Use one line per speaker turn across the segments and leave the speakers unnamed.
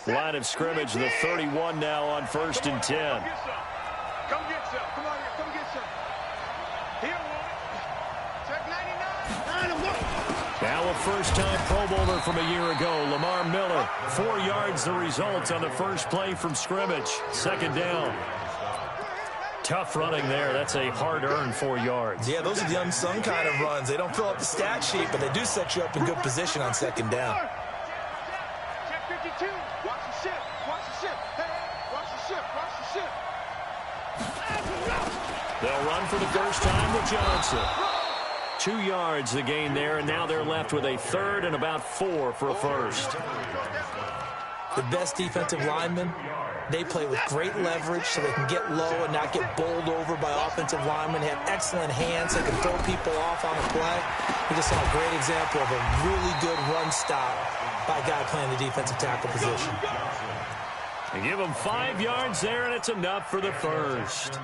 Line of scrimmage, the 31 now on 1st and 10.
Come get some. Come on here. Come get some. He don't want it. Check 99.
Now a first-time Pro Bowler from a year ago, Lamar Miller. 4 yards the result on the first play from scrimmage. 2nd down. Tough running there. That's a hard-earned 4 yards.
Yeah, those are the unsung kind of runs. They don't fill up the stat sheet, but they do set you up in good position on 2nd down.
Check 52. Watch the ship. Watch the ship. Hey, watch the ship. Watch the ship.
They'll run for the first time with Johnson. 2 yards the gain there, and now they're left with a 3rd and about 4 for a first.
The best defensive linemen, they play with great leverage so they can get low and not get bowled over by offensive linemen. They have excellent hands. They can throw people off on the play. We just saw a great example of a really good run stop by a guy playing the defensive tackle position.
They give them 5 yards there, and it's enough for the first.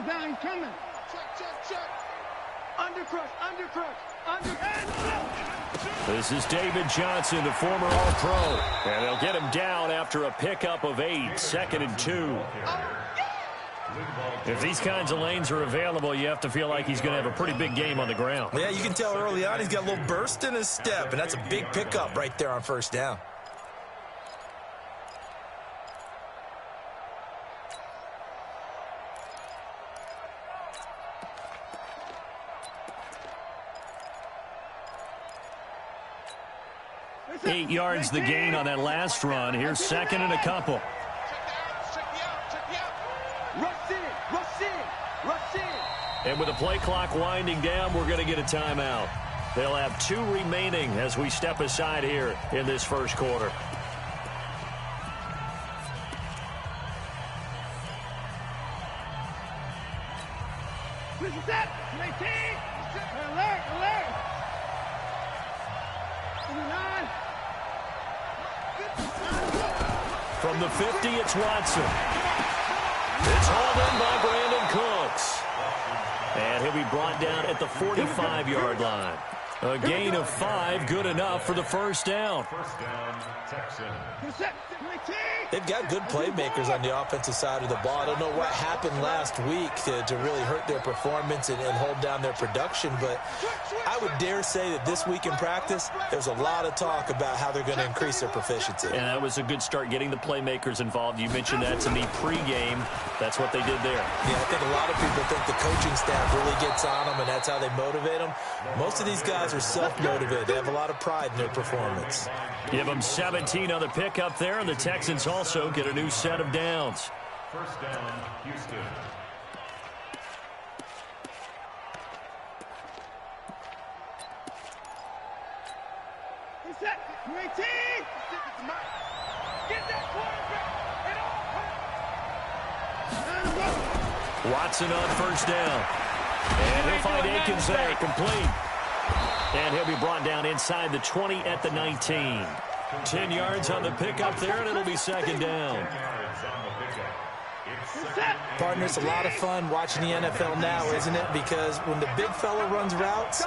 Down, he's coming. Check. Undercrush.
This is David Johnson, the former All-Pro. And they'll get him down after a pickup of 8, 2nd and 2. If these kinds of lanes are available, you have to feel like he's going to have a pretty big game on the ground.
Yeah, you can tell early on he's got a little burst in his step, and that's a big pickup right there on 1st down.
Eight yards the gain on that last run. Here's 2nd and a couple. And with the play clock winding down, we're going to get a timeout. They'll have 2 remaining as we step aside here in this first quarter. From the 50, it's Watson. It's hauled in by Brandon Cooks. And he'll be brought down at the 45-yard line. A gain of 5, good enough for the first down.
First down, Texans.
They've got good playmakers on the offensive side of the ball. I don't know what happened last week to really hurt their performance and hold down their production, but I would dare say that this week in practice, there's a lot of talk about how they're going to increase their proficiency.
And that was a good start, getting the playmakers involved. You mentioned that to me pregame. That's what they did there.
Yeah, I think a lot of people think the coaching staff really gets on them, and that's how they motivate them. Most of these guys are self-motivated. They have a lot of pride in their performance.
Give them 17 on the pickup there, and the Texans also get a new set of downs.
First down, Houston.
Watson on first down. And he'll find Akins there, complete. And he'll be brought down inside the 20 at the 19. 10 yards on the pickup there, and it'll be 2nd down.
Partner, it's a lot of fun watching the NFL now, isn't it? Because when the big fella runs routes,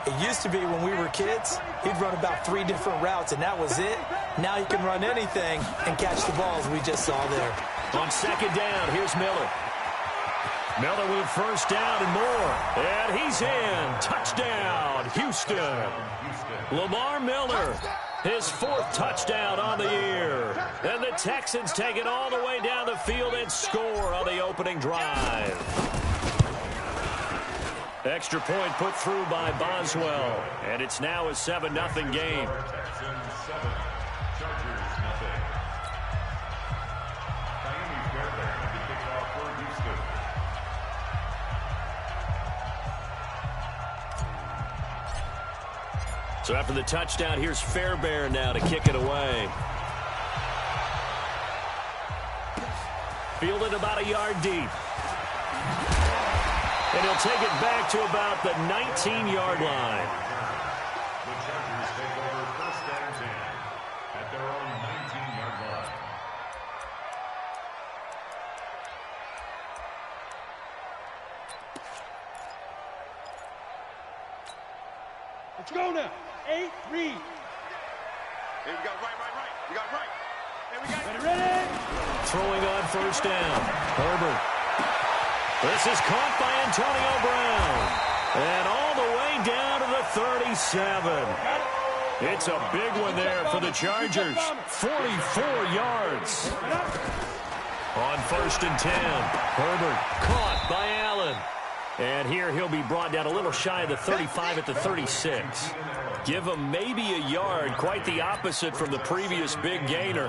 it used to be when we were kids, he'd run about 3 different routes, and that was it. Now he can run anything and catch the balls we just saw there.
On 2nd down, here's Miller. Miller with first down and more. And he's in. Touchdown, Houston. Lamar Miller, his 4th touchdown on the year. And the Texans take it all the way down the field and score on the opening drive. Extra point put through by Boswell. And it's now a 7-0 game.
Texans 7, Chargers nothing. Miami Fairbairn to kick off for Houston.
So after the touchdown, here's Fairbairn now to kick it away. Fielded about a yard deep. And he'll take it back to about the 19-yard line.
The Chargers take over 1st and
Let's go now. 8, read. Hey, we got right. We got right. Hey, we got ready.
Throwing on first down. Herbert. This is caught by Antonio Brown. And all the way down to the 37. It's a big one there for the Chargers. 44 yards. On first and 10. Herbert caught by Allen. And here he'll be brought down a little shy of the 35 at the 36. Give him maybe a yard. Quite the opposite from the previous big gainer.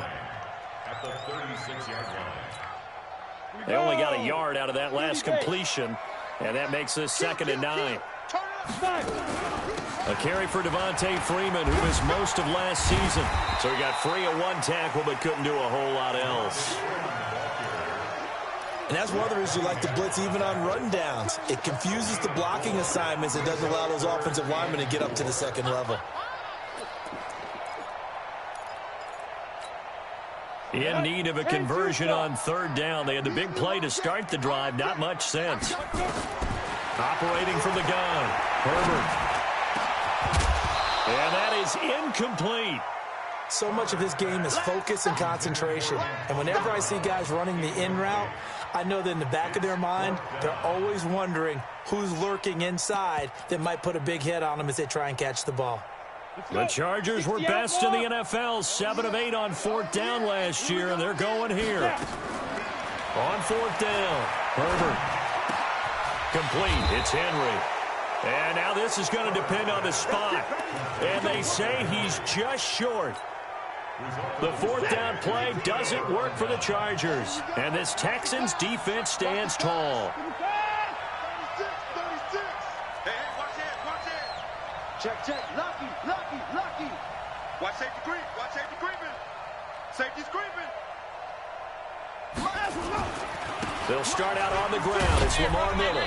At the 36-yard line.
They only got a yard out of that last completion. And that makes this 2nd and 9. A carry for Devontae Freeman, who missed most of last season. So he got free of one tackle but couldn't do a whole lot else.
And that's one of the reasons you like to blitz even on run downs. It confuses the blocking assignments. It doesn't allow those offensive linemen to get up to the second level.
In need of a conversion on 3rd down. They had the big play to start the drive. Not much sense. Operating from the gun. Herbert. And that is incomplete.
So much of this game is focus and concentration. And whenever I see guys running the in route, I know that in the back of their mind, they're always wondering who's lurking inside that might put a big hit on them as they try and catch the ball.
The Chargers were best in the NFL, 7 of 8 on 4th down last year, and they're going here. On 4th down, Herbert. Complete. It's Henry. And now this is going to depend on the spot. And they say he's just short. The 4th down play doesn't work for the Chargers. And this Texans defense stands tall.
36. Hey, watch it. Check. Lucky. Watch safety creep. Watch safety creeping. Safety's creeping.
They'll start out on the ground. It's Lamar Miller.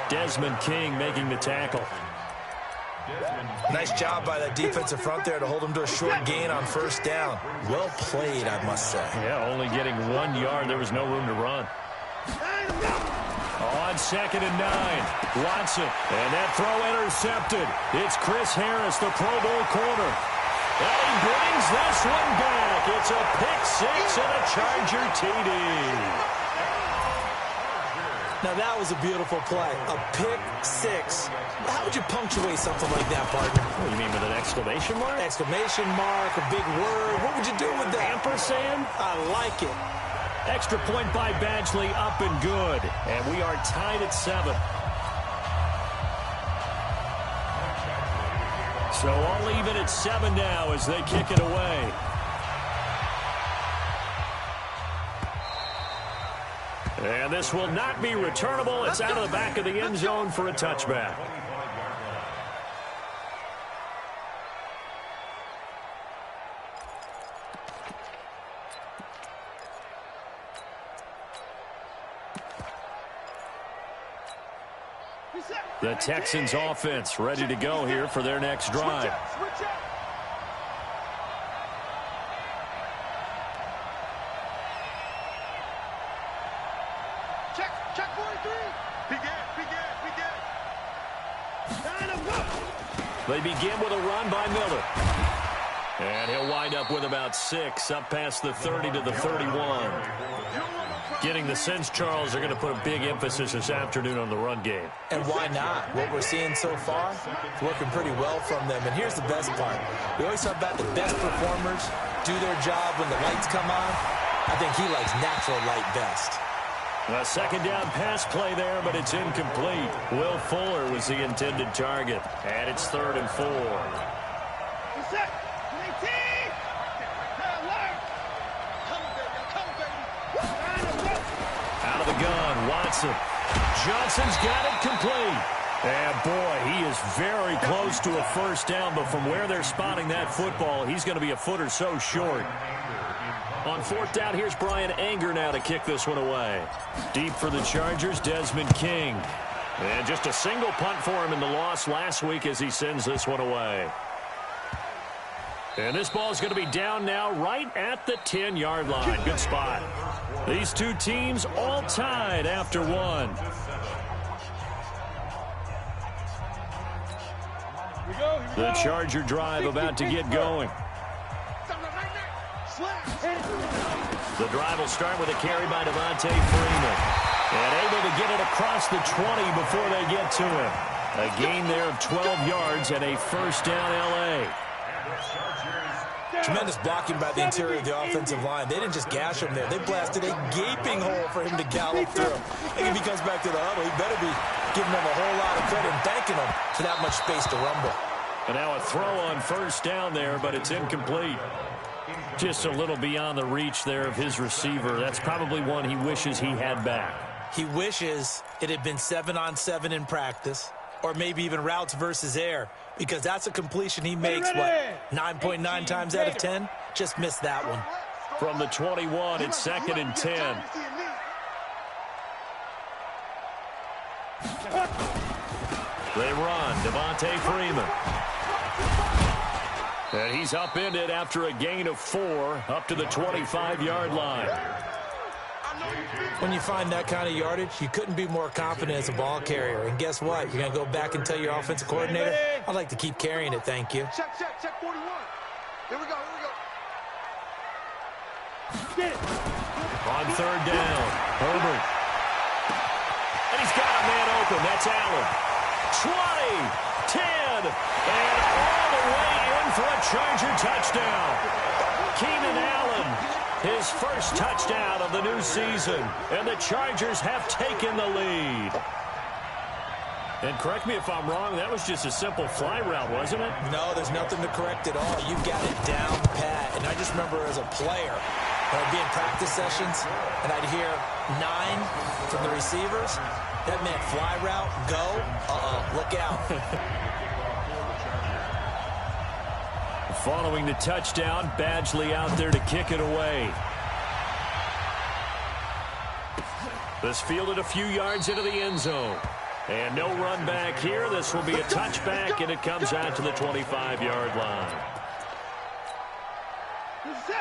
Desmond King making the tackle.
Nice job by that defensive front there to hold him to a short gain on 1st down. Well played, I must say.
Yeah, only getting 1 yard. There was no room to run. On 2nd and 9, Watson. And that throw intercepted. It's Chris Harris, the Pro Bowl corner. And he brings this one back. It's a pick 6 and a Charger TD.
Now, that was a beautiful play. A pick 6. How would you punctuate something like that, partner?
What do you mean, with an exclamation mark?
Exclamation mark, a big word. What would you do with that?
Ampersand?
I like it.
Extra point by Badgley, up and good. And we are tied at 7. So all even at 7 now as they kick it away. And this will not be returnable. It's out of the back of the end zone for a touchback. The Texans offense ready to go here for their next drive.
Check 43.
They begin with a run by Miller. And he'll wind up with about 6, up past the 30 to the 31. Getting the sense, Charles, they're going to put a big emphasis this afternoon on the run game.
And why not? What we're seeing so far, it's working pretty well from them. And here's the best part. We always talk about the best performers do their job when the lights come on. I think he likes natural light best.
A 2nd down pass play there, but it's incomplete. Will Fuller was the intended target. And it's 3rd and 4. Out of the gun, Watson. Johnson's got it complete. And boy, he is very close to a 1st down, but from where they're spotting that football, he's going to be a foot or so short. On 4th down, here's Brian Anger now to kick this one away. Deep for the Chargers, Desmond King. And just a single punt for him in the loss last week as he sends this one away. And this ball is going to be down now right at the 10-yard line. Good spot. These two teams all tied after 1. The Charger drive about to get going. The drive will start with a carry by Devontae Freeman. And able to get it across the 20 before they get to him. A gain there of 12 yards and a first down L.A.
Tremendous blocking by the interior of the offensive line. They didn't just gash him there. They blasted a gaping hole for him to gallop through. And if he comes back to the huddle, he better be giving them a whole lot of credit and thanking them for that much space to rumble.
And now a throw on first down there, but it's incomplete. Just a little beyond the reach there of his receiver. That's probably one he wishes he had back.
He wishes it had been 7-on-7 in practice, or maybe even routes versus air, because that's a completion he makes, 9.9 times out of 10? Just missed that one.
From the 21, it's 2nd and 10. They run. Devontae Freeman. And he's upended after a gain of 4 up to the 25-yard line.
When you find that kind of yardage, you couldn't be more confident as a ball carrier. And guess what? You're going to go back and tell your offensive coordinator, I'd like to keep carrying it, thank you.
Check 41. Here we go.
On 3rd down, Herbert. And he's got a man open. That's Allen. 20, 10, and all the way in for a Charger touchdown. Keenan Allen. His first touchdown of the new season, and the Chargers have taken the lead. And correct me if I'm wrong, that was just a simple fly route, wasn't it?
No, there's nothing to correct at all. You've got it down pat. And I just remember as a player, when I'd be in practice sessions, and I'd hear 9 from the receivers. That meant fly route, go, look out.
Following the touchdown, Badgley out there to kick it away. This fielded a few yards into the end zone. And no run back here. This will be a touchback, and it comes out to the 25-yard line.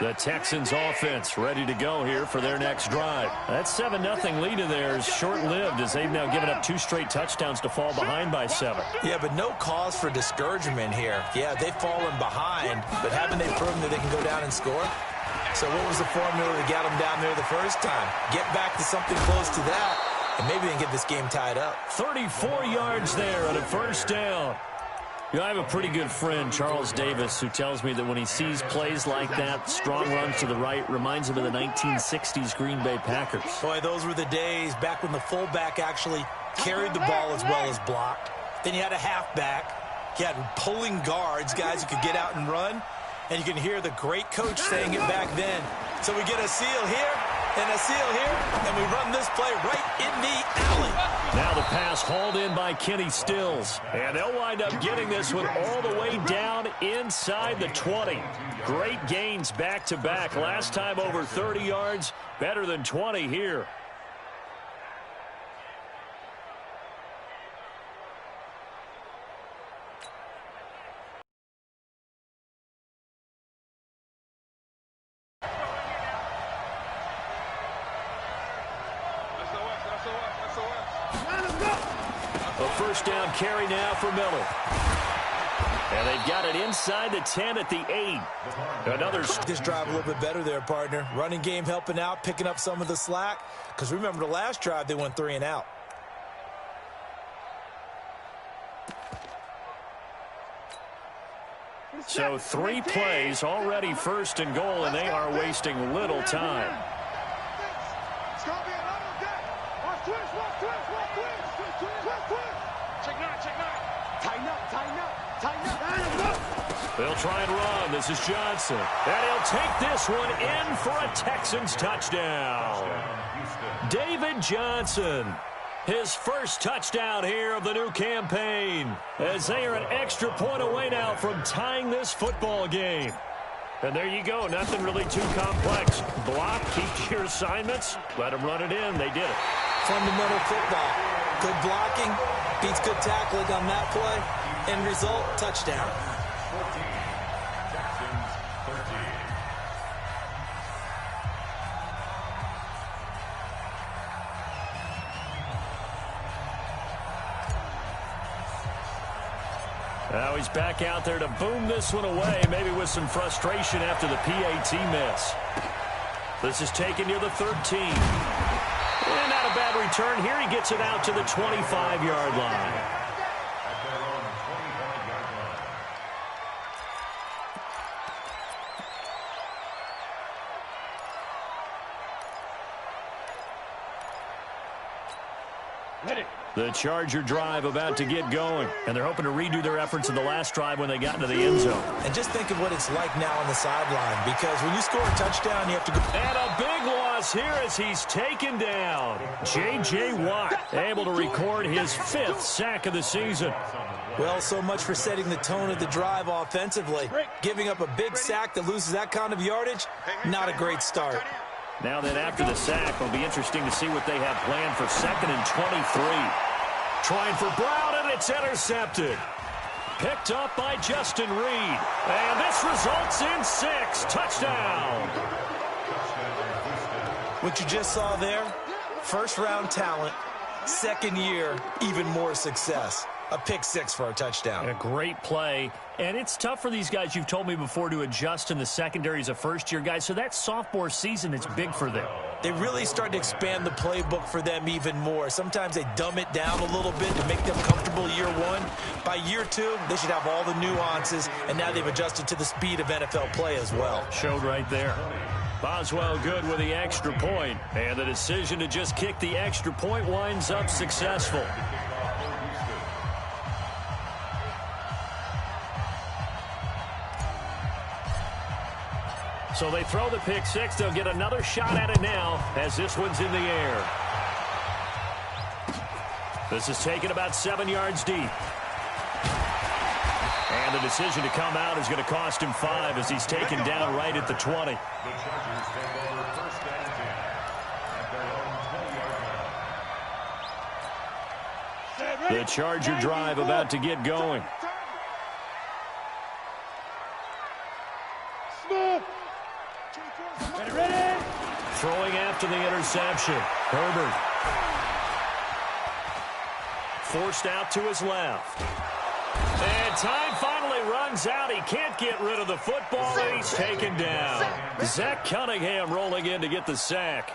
The Texans offense ready to go here for their next drive. That 7-0 lead of theirs short-lived as they've now given up 2 straight touchdowns to fall behind by 7.
Yeah, but no cause for discouragement here. Yeah, they've fallen behind, but haven't they proven that they can go down and score? So what was the formula that got them down there the first time? Get back to something close to that, and maybe they can get this game tied up.
34 yards there on a first down. You know, I have a pretty good friend, Charles Davis, who tells me that when he sees plays like that, strong runs to the right, reminds him of the 1960s Green Bay Packers.
Boy, those were the days back when the fullback actually carried the ball as well as blocked. Then you had a halfback. You had pulling guards, guys who could get out and run. And you can hear the great coach saying it back then. So we get a seal here and a seal here, and we run this play right in the alley.
Now the pass hauled in by Kenny Stills. And they'll wind up getting this one all the way down inside the 20. Great gains back-to-back. Last time over 30 yards, better than 20 here. A first down carry now for Miller. And they've got it inside the 10 at the 8. Another.
This drive a little bit better there, partner. Running game helping out, picking up some of the slack. Because remember, the last drive, they went 3 and out.
So 3 plays, already first and goal, and they are wasting little time.
It's going to be another day. Watch twist. Check 9. Tighten up.
They'll try and run. This is Johnson. And he'll take this one in for a Texans touchdown. David Johnson. His first touchdown here of the new campaign, as they are an extra point away now from tying this football game. And there you go. Nothing really too complex. Block, keep your assignments, let them run it in. They did it.
Fundamental football. Good blocking beats good tackling on that play. End result, touchdown.
14, Texans 13.
Now he's back out there to boom this one away, maybe with some frustration after the PAT miss. This is taken near the 13. And not a bad return here. He gets it out to the 25-yard line. The Charger drive about to get going, and they're hoping to redo their efforts in the last drive when they got into the end zone.
And just think of what it's like now on the sideline, because when you score a touchdown, you have to go.
And a big loss here as he's taken down. J.J. Watt able to record his 5th sack of the season.
Well, so much for setting the tone of the drive offensively. Giving up a big sack that loses that kind of yardage, not a great start.
Now then, after the sack, it'll be interesting to see what they have planned for 2nd and 23. Trying for Brown, and it's intercepted. Picked up by Justin Reed. And this results in 6. Touchdown.
What you just saw there, first-round talent, second year, even more success. A pick 6 for a touchdown.
A great play. And it's tough for these guys, you've told me before, to adjust in the secondary as a first-year guy. So that sophomore season is big for them.
They really start to expand the playbook for them even more. Sometimes they dumb it down a little bit to make them comfortable year 1. By year 2, they should have all the nuances, and now they've adjusted to the speed of NFL play as well.
Showed right there. Boswell good with the extra point, and the decision to just kick the extra point winds up successful. So they throw the pick 6. They'll get another shot at it now as this one's in the air. This is taken about 7 yards deep. And the decision to come out is going to cost him 5 as he's taken down right at the 20. The Charger drive about to get going. Throwing after the interception. Herbert. Forced out to his left. And time finally runs out. He can't get rid of the football, and he's taken down. Zach Cunningham rolling in to get the sack.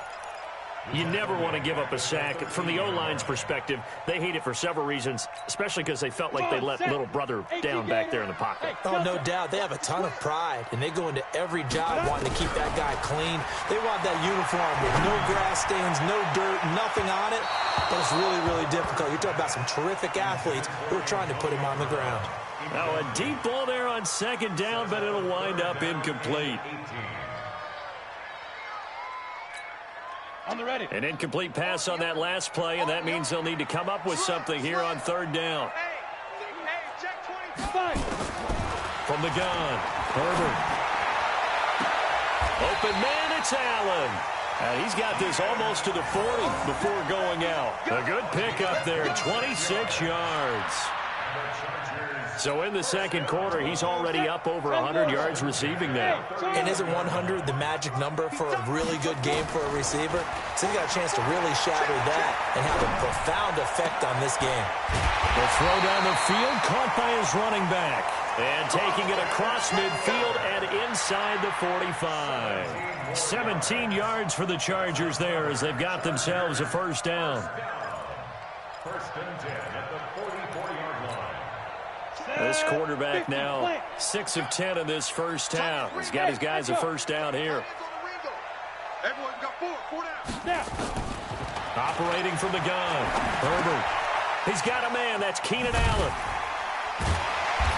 You never want to give up a sack. From the O-line's perspective, they hate it for several reasons, especially because they felt like they let little brother down back there in the pocket.
Oh, no doubt. They have a ton of pride, and they go into every job wanting to keep that guy clean. They want that uniform with no grass stains, no dirt, nothing on it. But it's really, really difficult. You're talking about some terrific athletes who are trying to put him on the ground.
Now a deep ball there on 2nd down, but it'll wind up incomplete.
On the ready.
An incomplete pass on that last play, and that means they'll need to come up with something here on 3rd down. From the gun, Herbert. Open man, it's Allen. And he's got this almost to the 40 before going out. A good pickup there, 26 yards. So in the 2nd quarter, he's already up over 100 yards receiving now.
And isn't 100 the magic number for a really good game for a receiver? So he's got a chance to really shatter that and have a profound effect on this game.
The throw down the field, caught by his running back. And taking it across midfield and inside the 45. 17 yards for the Chargers there as they've got themselves a 1st down.
1st and 10 at the 44-yard line.
This quarterback now 6 of 10 in this 1st half. He's got his guys a 1st down here.
Everyone got 4 down.
Operating from the gun, Herbert. He's got a man. That's Keenan Allen.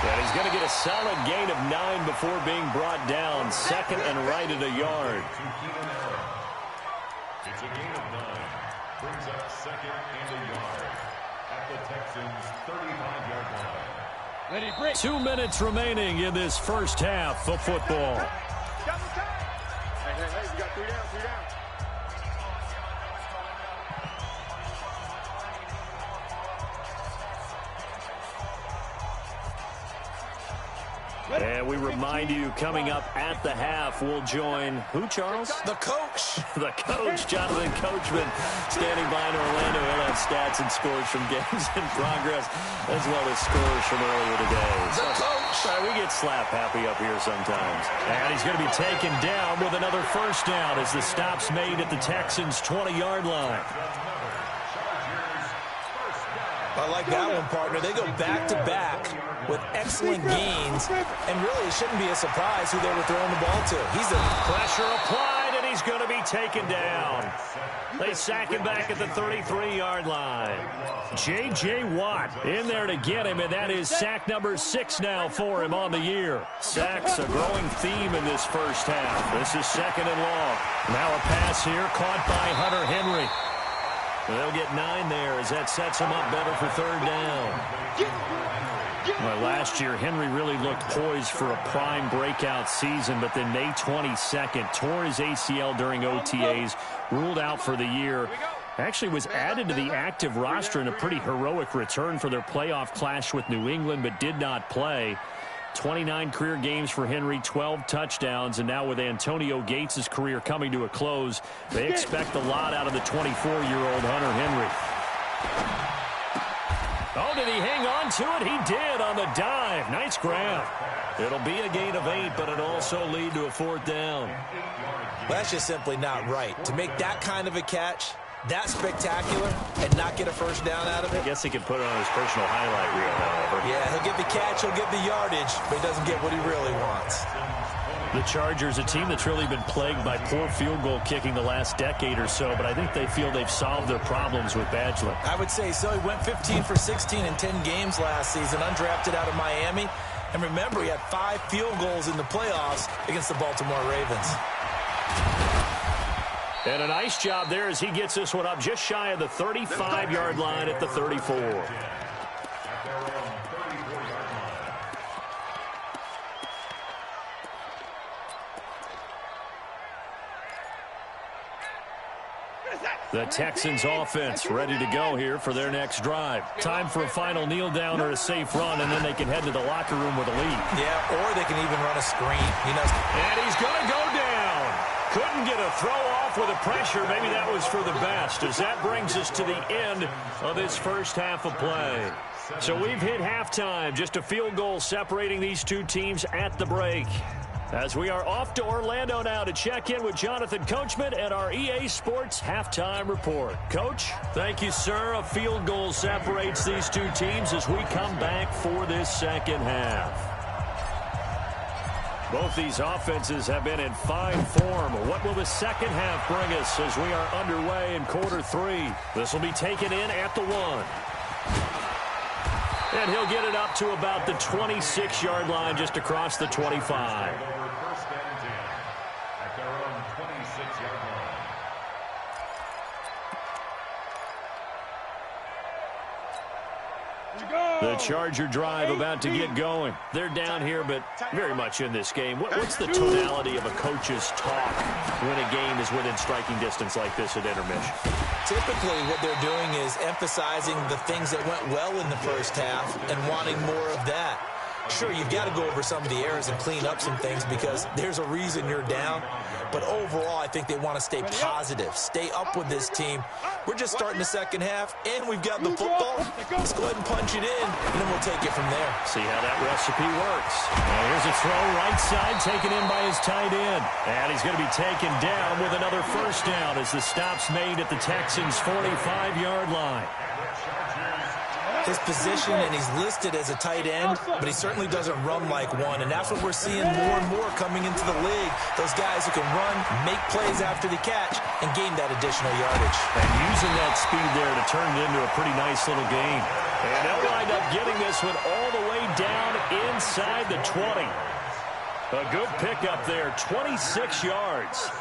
And he's going to get a solid gain of 9 before being brought down. 2nd and right at a yard.
It's a gain of 9. Brings up 2nd and a yard at the Texans' 35-yard line.
2 minutes remaining in this 1st half of football.
Hey, we got 3 down, 3 down.
And we remind you, coming up at the half, we'll join who, Charles?
The coach.
The coach, Jonathan Coachman, standing by in Orlando. He'll have stats and scores from games in progress, as well as scores from earlier today.
The coach.
We get slap happy up here sometimes. And he's going to be taken down with another first down as the stop's made at the Texans' 20-yard line.
I like that one, partner. They go back-to-back with excellent gains, and really it shouldn't be a surprise who they were throwing the ball to. He's the
pressure applied, and he's going to be taken down. They sack him back at the 33-yard line. J.J. Watt in there to get him, and that is sack number 6 now for him on the year. Sacks a growing theme in this first half. This is second and long. Now a pass here caught by Hunter Henry. They'll get 9 there as that sets him up better for third down. Well, last year, Henry really looked poised for a prime breakout season, but then May 22nd tore his ACL during OTAs, ruled out for the year. Actually was added to the active roster in a pretty heroic return for their playoff clash with New England, but did not play. 29 career games for Henry, 12 touchdowns, and now with Antonio Gates' career coming to a close, they expect a lot out of the 24-year-old Hunter Henry. Oh, did he hang on to it? He did on the dive. Nice grab. It'll be a gain of 8, but it'll also lead to a fourth down.
That's just simply not right. To make that kind of a catch, that spectacular, and not get a first down out of it.
I guess he could put it on his personal highlight reel, however.
Yeah, he'll get the catch, he'll get the yardage, but he doesn't get what he really wants.
The Chargers, a team that's really been plagued by poor field goal kicking the last decade or so, but I think they feel they've solved their problems with Badgley.
I would say so. He went 15 for 16 in 10 games last season, undrafted out of Miami. And remember, he had 5 field goals in the playoffs against the Baltimore Ravens.
And a nice job there as he gets this one up just shy of the 35-yard line at the 34. The Texans offense ready to go here for their next drive. Time for a final kneel down or a safe run, and then they can head to the locker room with a lead.
Yeah, or they can even run a screen.
And he's going to go down. Couldn't get a throw off with the pressure. Maybe that was for the best, as that brings us to the end of this first half of play. So we've hit halftime. Just a field goal separating these two teams at the break. As we are off to Orlando now to check in with Jonathan Coachman and our EA Sports Halftime Report. Coach, thank you, sir. A field goal separates these two teams as we come back for this second half. Both these offenses have been in fine form. What will the second half bring us as we are underway in quarter 3? This will be taken in at the 1. And he'll get it up to about the 26-yard line just across the 25. The Charger drive about to get going. They're down here, but very much in this game. What's the tonality of a coach's talk when a game is within striking distance like this at intermission?
Typically, what they're doing is emphasizing the things that went well in the first half and wanting more of that. Sure, you've got to go over some of the errors and clean up some things because there's a reason you're down. But overall, I think they want to stay positive, stay up with this team. We're just starting the second half, and we've got the football. Let's go ahead and punch it in, and then we'll take it from there.
See how that recipe works. And here's a throw right side, taken in by his tight end. And he's going to be taken down with another first down as the stop's made at the Texans' 45-yard line.
His position, and he's listed as a tight end, but he certainly doesn't run like one, and that's what we're seeing more and more coming into the league. Those guys who can run, make plays after the catch, and gain that additional yardage.
And using that speed there to turn it into a pretty nice little gain. And they'll wind up getting this one all the way down inside the 20. A good pickup there, 26 yards.